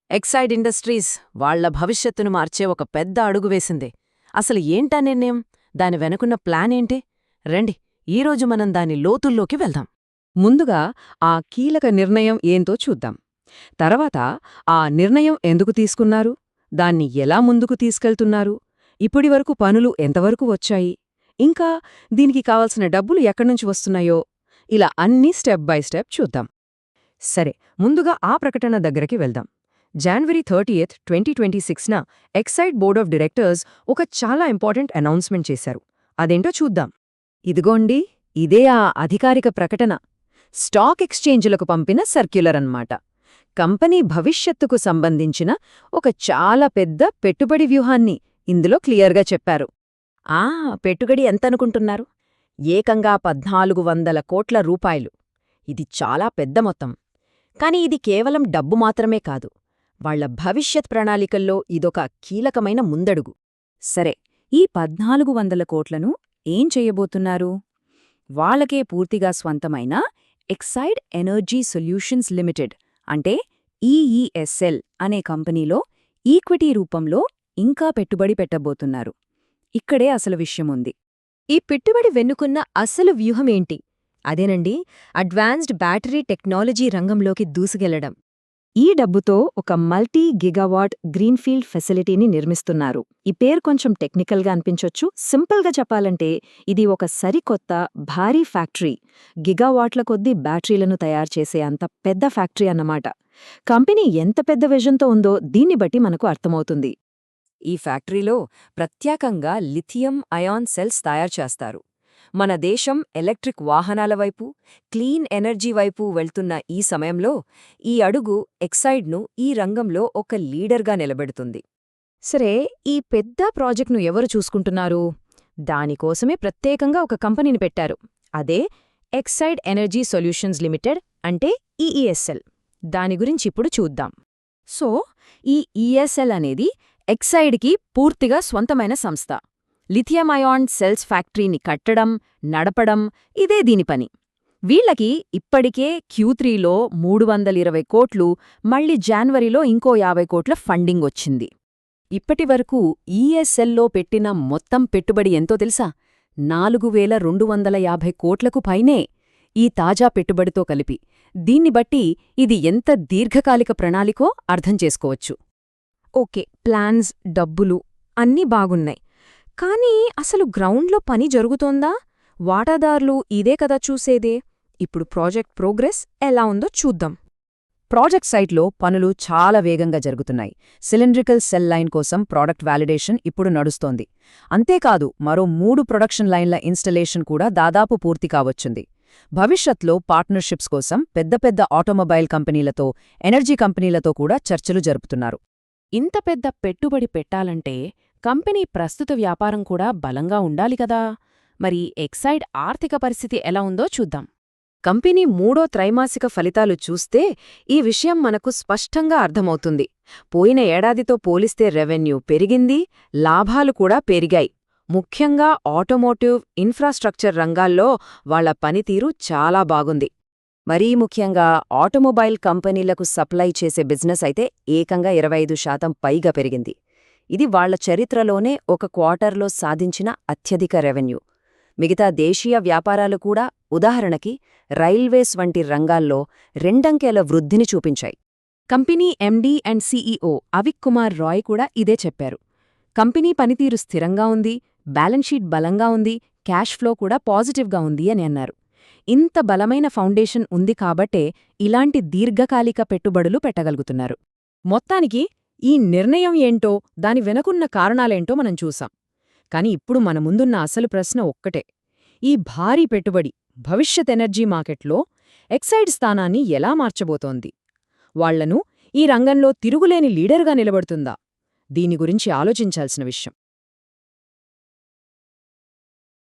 Exide industries వాళ్ల భవిష్యత్తును మార్చే ఒక పెద్ద అడుగు వేసింది. అసలు ఏంటా నిర్ణయం? దాని వెనుకున్న ప్లాన్ ఏంటి? రండి, ఈరోజు మనం దాని లోతుల్లోకి వెళ్దాం. ముందుగా ఆ కీలక నిర్ణయం ఏంతో చూద్దాం. తర్వాత ఆ నిర్ణయం ఎందుకు తీసుకున్నారు, దాన్ని ఎలా ముందుకు తీసుకెళ్తున్నారు, ఇప్పటివరకు పనులు ఎంతవరకు వచ్చాయి, ఇంకా దీనికి కావలసిన డబ్బులు ఎక్కడ్నుంచి వస్తున్నాయో, ఇలా అన్నీ స్టెప్ బై స్టెప్ చూద్దాం. సరే, ముందుగా ఆ ప్రకటన దగ్గరికి వెళ్దాం. జనవరి 30, 2026న ఎక్సైడ్ బోర్డ్ ఆఫ్ డైరెక్టర్స్ ఒక చాలా ఇంపార్టెంట్ అనౌన్స్మెంట్ చేశారు. అదేంటో చూద్దాం. ఇదిగోండి, ఇదే ఆ అధికారిక ప్రకటన. స్టాక్ ఎక్స్చేంజ్లకు పంపిన సర్క్యులర్ అన్నమాట. కంపెనీ భవిష్యత్తుకు సంబంధించిన ఒక చాలా పెద్ద పెట్టుబడి వ్యూహాన్ని ఇందులో క్లియర్గా చెప్పారు. ఆ పెట్టుబడి ఎంతనుకుంటున్నారు? ఏకంగా 1,400 కోట్ల రూపాయలు. ఇది చాలా పెద్ద మొత్తం. కాని ఇది కేవలం డబ్బు మాత్రమే కాదు, వాళ్ల భవిష్యత్ ప్రణాళికల్లో ఇదొక కీలకమైన ముందడుగు. సరే, ఈ 1,400 కోట్లను ఏం చెయ్యబోతున్నారు? వాళ్లకే పూర్తిగా స్వంతమైన ఎక్సైడ్ ఎనర్జీ సొల్యూషన్స్ లిమిటెడ్, అంటే ఈఈఎస్ఎల్ అనే కంపెనీలో ఈక్విటీ రూపంలో ఇంకా పెట్టుబడి పెట్టబోతున్నారు. ఇక్కడే అసలు విషయముంది. ఈ పెట్టుబడి వెన్నుకున్న అసలు వ్యూహమేంటి? అదేనండి, అడ్వాన్స్డ్ బ్యాటరీ టెక్నాలజీ రంగంలోకి దూసుకెళ్లడం. ఈ డబ్బుతో ఒక మల్టీ గిగావాట్ గ్రీన్ఫీల్డ్ ఫెసిలిటీని నిర్మిస్తున్నారు. ఈ పేరు కొంచెం టెక్నికల్గా అనిపించొచ్చు. సింపుల్గా చెప్పాలంటే ఇది ఒక సరికొత్త భారీ ఫ్యాక్టరీ, గిగావాట్ల కొద్దీ బ్యాటరీలను తయారుచేసే అంత పెద్ద ఫ్యాక్టరీ అన్నమాట. కంపెనీ ఎంత పెద్ద విజన్తో ఉందో దీన్ని బట్టి మనకు అర్థమవుతుంది. ఈ ఫ్యాక్టరీలో ప్రత్యేకంగా లిథియం అయాన్ సెల్స్ తయారుచేస్తారు. మన దేశం ఎలక్ట్రిక్ వాహనాల వైపు, క్లీన్ ఎనర్జీ వైపు వెళ్తున్న ఈ సమయంలో ఈ అడుగు ఎక్సైడ్ను ఈ రంగంలో ఒక లీడర్గా నిలబెడుతుంది. సరే, ఈ పెద్ద ప్రాజెక్ట్ను ఎవరు చూసుకుంటున్నారు? దానికోసమే ప్రత్యేకంగా ఒక కంపెనీని పెట్టారు. అదే ఎక్సైడ్ ఎనర్జీ సొల్యూషన్స్ లిమిటెడ్, అంటే ఈఈఎస్ఎల్. దాని గురించి ఇప్పుడు చూద్దాం. సో, ఈ ఈఎస్ఎల్ అనేది ఎక్సైడ్కి పూర్తిగా స్వంతమైన సంస్థ. లిథియం అయాన్ సెల్స్ ఫ్యాక్టరీని కట్టడం, నడపడం ఇదే దీని పని. వీళ్లకి ఇప్పటికే Q3లో 320 కోట్లు, మళ్ళీ జనవరిలో ఇంకో 50 కోట్ల ఫండింగ్ వచ్చింది. ఇప్పటివరకు ఈఎస్ఎల్లో పెట్టిన మొత్తం పెట్టుబడి ఎంతో తెలుసా? 4,250 కోట్లకు పైనే, ఈ తాజా పెట్టుబడితో కలిపి. దీన్ని బట్టి ఇది ఎంత దీర్ఘకాలిక ప్రణాళికో అర్థం చేసుకోవచ్చు. ఓకే, ప్లాన్స్, డబ్బులు అన్నీ బాగున్నాయి. కానీ అసలు గ్రౌండ్లో పని జరుగుతోందా? వాటాదారులు ఇదే కదా చూసేదే. ఇప్పుడు ప్రాజెక్ట్ ప్రోగ్రెస్ ఎలా ఉందో చూద్దాం. ప్రాజెక్ట్ సైట్లో పనులు చాలా వేగంగా జరుగుతున్నాయి. సిలిండ్రికల్ సెల్ లైన్ కోసం ప్రోడక్ట్ వ్యాలిడేషన్ ఇప్పుడు నడుస్తోంది. అంతేకాదు, మరో 3 ప్రొడక్షన్ లైన్ల ఇన్స్టలేషన్ కూడా దాదాపు పూర్తి కావచ్చుంది. భవిష్యత్లో పార్ట్నర్షిప్స్ కోసం పెద్ద పెద్ద ఆటోమొబైల్ కంపెనీలతో, ఎనర్జీ కంపెనీలతో కూడా చర్చలు జరుపుతున్నారు. ఇంత పెద్ద పెట్టుబడి పెట్టాలంటే కంపెనీ ప్రస్తుత వ్యాపారం కూడా బలంగా ఉండాలి కదా. మరి ఎక్సైడ్ ఆర్థిక పరిస్థితి ఎలా ఉందో చూద్దాం. కంపెనీ 3వ త్రైమాసిక ఫలితాలు చూస్తే ఈ విషయం మనకు స్పష్టంగా అర్థమవుతుంది. పోయిన ఏడాదితో పోలిస్తే రెవెన్యూ పెరిగింది, లాభాలు కూడా పెరిగాయి. ముఖ్యంగా ఆటోమోటివ్, ఇన్ఫ్రాస్ట్రక్చర్ రంగాల్లో వాళ్ల పనితీరు చాలా బాగుంది. మరీ ముఖ్యంగా ఆటోమొబైల్ కంపెనీలకు సప్లై చేసే బిజినెస్ అయితే ఏకంగా 25% పైగా పెరిగింది. ఇది వాళ్ల చరిత్రలోనే ఒక క్వార్టర్లో సాధించిన అత్యధిక రెవెన్యూ. మిగతా దేశీయ వ్యాపారాలు కూడా, ఉదాహరణకి రైల్వేస్ వంటి రంగాల్లో 2 అంకెల వృద్ధిని చూపించాయి. Company MD and CEO Avik Kumar Roy కూడా ఇదే చెప్పారు. కంపెనీ పనితీరు స్థిరంగా ఉంది, బ్యాలెన్స్ షీట్ బలంగా ఉంది, క్యాష్ ఫ్లో కూడా పాజిటివ్గా ఉంది అని అన్నారు. ఇంత బలమైన ఫౌండేషన్ ఉంది కాబట్టే ఇలాంటి దీర్ఘకాలిక పెట్టుబడులు పెట్టగలుగుతున్నారు. మొత్తానికి ఈ నిర్ణయం ఏంటో, దాని వెనకున్న కారణాలేంటో మనం చూసాం. కాని ఇప్పుడు మన ముందున్న అసలు ప్రశ్న ఒక్కటే: ఈ భారీ పెట్టుబడి భవిష్యత్ ఎనర్జీ మార్కెట్లో ఎక్సైడ్ స్థానాన్ని ఎలా మార్చబోతోంది? వాళ్లను ఈ రంగంలో తిరుగులేని లీడర్గా నిలబడుతుందా? దీని గురించి ఆలోచించాల్సిన విషయం.